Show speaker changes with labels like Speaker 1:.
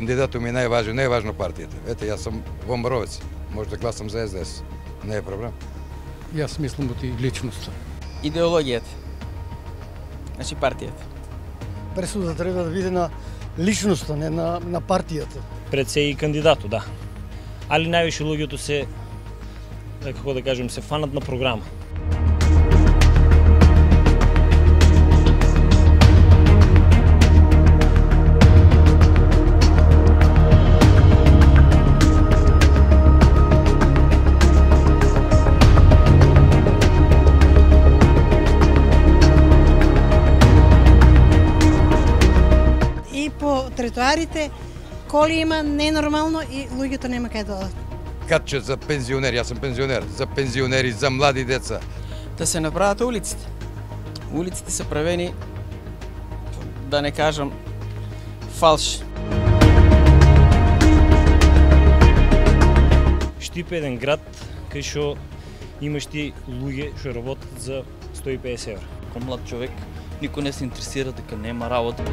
Speaker 1: кандидату ми не е важно партията. Ете, аз съм Вомбаровец, може да гласам за СДС, не е проблем.
Speaker 2: И аз мислам от и личността.
Speaker 3: Идеологията. Значи партията.
Speaker 4: Пресуда трябва да биде на личността, не на партията.
Speaker 5: Пред се и кандидато, да. Али най-више луѓето се, како да кажем, се фанат на програма.
Speaker 6: И по тротоарите коли има ненормално и луѓето нема кај да одат.
Speaker 1: Катче за пензионери, аз съм пензионер, за пензионери, за млади деца.
Speaker 3: Да се направят улиците. Улиците са правени, да не кажам, фалш.
Speaker 5: Штип е еден град кај шо имаш ти луѓе што работат за 150 евра.
Speaker 7: Како млад човек никој не се интересира дека нема работа.